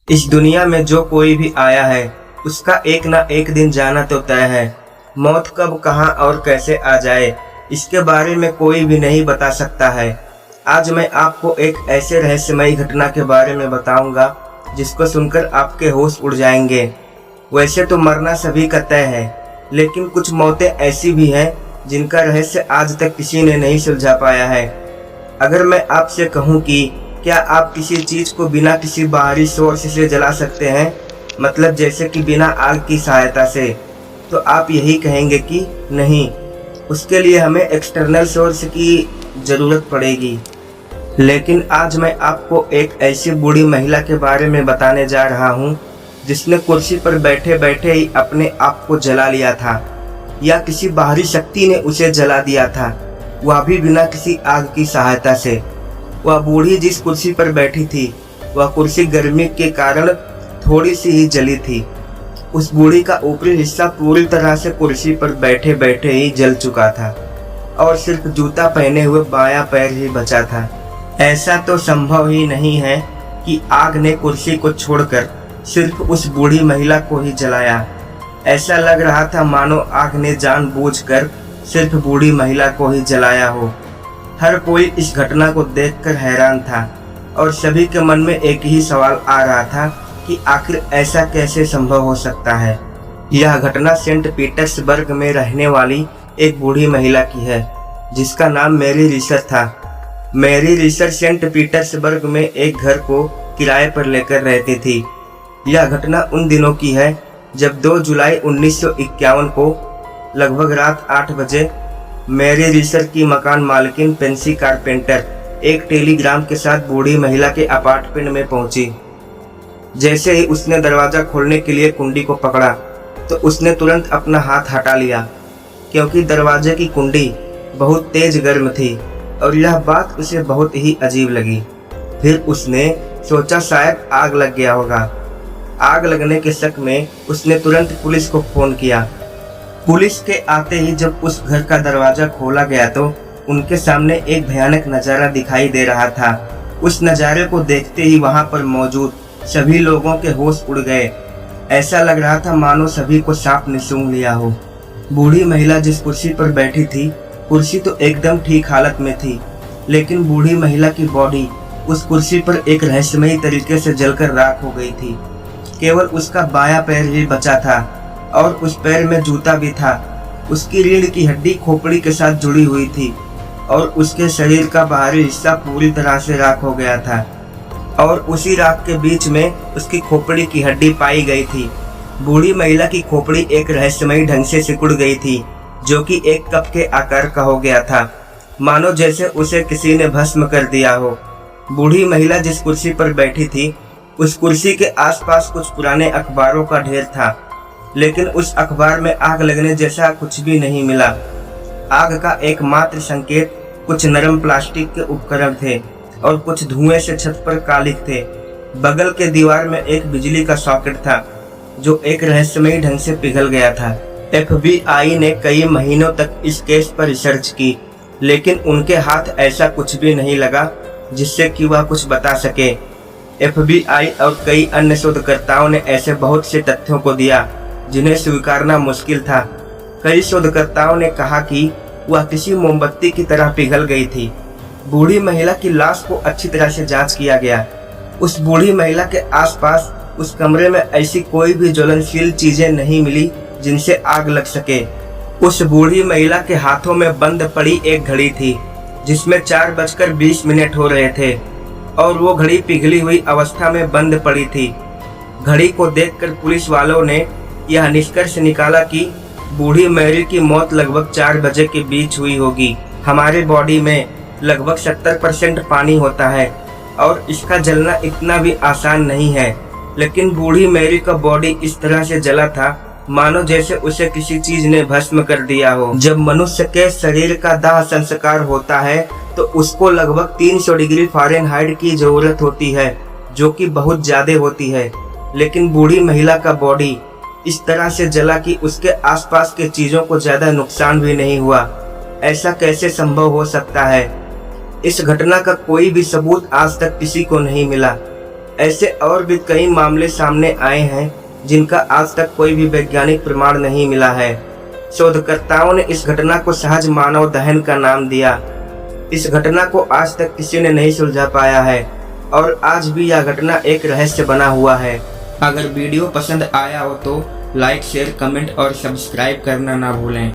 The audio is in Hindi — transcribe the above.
इस दुनिया में जो कोई भी आया है उसका एक ना एक दिन जाना तो तय है। मौत कब, कहाँ और कैसे आ जाए इसके बारे में कोई भी नहीं बता सकता है। आज मैं आपको एक ऐसे रहस्यमयी घटना के बारे में बताऊंगा जिसको सुनकर आपके होश उड़ जाएंगे। वैसे तो मरना सभी का तय है, लेकिन कुछ मौतें ऐसी भी हैं जिनका रहस्य आज तक किसी ने नहीं सुलझा पाया है। अगर मैं आपसे कहूं कि क्या आप किसी चीज को बिना किसी बाहरी सोर्स से जला सकते हैं, मतलब जैसे कि बिना आग की सहायता से, तो आप यही कहेंगे कि नहीं, उसके लिए हमें एक्सटर्नल सोर्स की ज़रूरत पड़ेगी। लेकिन आज मैं आपको एक ऐसी बूढ़ी महिला के बारे में बताने जा रहा हूँ जिसने कुर्सी पर बैठे बैठे ही अपने आप को जला लिया था, या किसी बाहरी शक्ति ने उसे जला दिया था, वह भी बिना किसी आग की सहायता से। वह बूढ़ी जिस कुर्सी पर बैठी थी वह कुर्सी गर्मी के कारण थोड़ी सी ही जली थी। उस बूढ़ी का ऊपरी हिस्सा पूरी तरह से कुर्सी पर बैठे बैठे ही जल चुका था और सिर्फ जूता पहने हुए बायां पैर ही बचा था। ऐसा तो संभव ही नहीं है कि आग ने कुर्सी को छोड़कर सिर्फ उस बूढ़ी महिला को ही जलाया। ऐसा लग रहा था मानो आग ने जानबूझकर सिर्फ बूढ़ी महिला को ही जलाया हो। हर कोई इस घटना को देखकर हैरान था और सभी के मन में एक ही सवाल आ रहा था कि आखिर ऐसा कैसे संभव हो सकता है। यह घटना सेंट पीटर्सबर्ग में रहने वाली एक बूढ़ी महिला की है जिसका नाम मैरी रीसर था। मैरी रीसर सेंट पीटर्सबर्ग में एक घर को किराए पर लेकर रहती थी। यह घटना उन दिनों की है जब 2 जुलाई 1951 को लगभग रात 8 बजे मैरी रीसर की मकान मालकिन पेंसी कारपेंटर एक टेलीग्राम के साथ बूढ़ी महिला के अपार्टमेंट में पहुंची। जैसे ही उसने दरवाजा खोलने के लिए कुंडी को पकड़ा तो उसने तुरंत अपना हाथ हटा लिया, क्योंकि दरवाजे की कुंडी बहुत तेज गर्म थी और यह बात उसे बहुत ही अजीब लगी। फिर उसने सोचा शायद आग लग गया होगा। आग लगने के शक में उसने तुरंत पुलिस को फोन किया। पुलिस के आते ही जब उस घर का दरवाजा खोला गया तो उनके सामने एक भयानक नज़ारा दिखाई दे रहा था। उस नज़ारे को देखते ही वहां पर मौजूद सभी लोगों के होश उड़ गए। ऐसा लग रहा था मानो सभी को सांप ने सूंघ लिया हो। बूढ़ी महिला जिस कुर्सी पर बैठी थी, कुर्सी तो एकदम ठीक हालत में थी, लेकिन बूढ़ी महिला की बॉडी उस कुर्सी पर एक रहस्यमयी तरीके से जलकर राख हो गई थी। केवल उसका बायां पैर ही बचा था और उस पैर में जूता भी था। उसकी रीढ़ की हड्डी खोपड़ी के साथ जुड़ी हुई थी और उसके शरीर का बाहरी हिस्सा पूरी तरह से राख हो गया था और उसी राख के बीच में उसकी खोपड़ी की हड्डी पाई गई थी। बूढ़ी महिला की खोपड़ी एक रहस्यमयी ढंग से सिकुड़ गई थी, जो कि एक कप के आकार का हो गया था, मानो जैसे उसे किसी ने भस्म कर दिया हो। बूढ़ी महिला जिस कुर्सी पर बैठी थी उस कुर्सी के आसपास कुछ पुराने अखबारों का ढेर था, लेकिन उस अखबार में आग लगने जैसा कुछ भी नहीं मिला। आग का एकमात्र संकेत कुछ नरम प्लास्टिक के उपकरण थे और कुछ धुएं से छत पर कालिख थे। बगल के दीवार में एक बिजली का सॉकेट था जो एक रहस्यमयी ढंग से पिघल गया था। FBI ने कई महीनों तक इस केस पर रिसर्च की, लेकिन उनके हाथ ऐसा कुछ भी नहीं लगा जिससे कि वह कुछ बता सके। FBI और कई अन्य शोधकर्ताओं ने ऐसे बहुत से तथ्यों को दिया जिन्हें स्वीकारना मुश्किल था। कई शोधकर्ताओं ने कहा कि वह किसी मोमबत्ती की तरह पिघल गई थी। बूढ़ी महिला की लाश को अच्छी तरह से जांच किया गया। उस बूढ़ी महिला के आसपास उस कमरे में ऐसी कोई भी ज्वलनशील चीजें नहीं मिली जिनसे आग लग सके। उस बूढ़ी महिला के हाथों में बंद पड़ी एक घड़ी थी जिसमें 4:20 हो रहे थे और वो घड़ी पिघली हुई अवस्था में बंद पड़ी थी। घड़ी को देखकर पुलिस वालों ने यह निष्कर्ष निकाला कि बूढ़ी मैरी की मौत लगभग 4 बजे के बीच हुई होगी। हमारे बॉडी में लगभग 70% पानी होता है और इसका जलना इतना भी आसान नहीं है, लेकिन बूढ़ी मैरी का बॉडी इस तरह से जला था मानो जैसे उसे किसी चीज ने भस्म कर दिया हो। जब मनुष्य के शरीर का दाह संस्कार होता है तो उसको लगभग 300 डिग्री फ़ारेनहाइट की जरूरत होती है, जो कि बहुत ज्यादा होती है, लेकिन बूढ़ी महिला का बॉडी इस तरह से जला कि उसके आसपास के चीजों को ज्यादा नुकसान भी नहीं हुआ। ऐसा कैसे संभव हो सकता है? इस घटना का कोई भी सबूत आज तक किसी को नहीं मिला। ऐसे और भी कई मामले सामने आए हैं जिनका आज तक कोई भी वैज्ञानिक प्रमाण नहीं मिला है। शोधकर्ताओं ने इस घटना को सहज मानव दहन का नाम दिया। इस घटना को आज तक किसी ने नहीं सुलझा पाया है और आज भी यह घटना एक रहस्य बना हुआ है। अगर वीडियो पसंद आया हो तो लाइक, शेयर, कमेंट और सब्सक्राइब करना ना भूलें।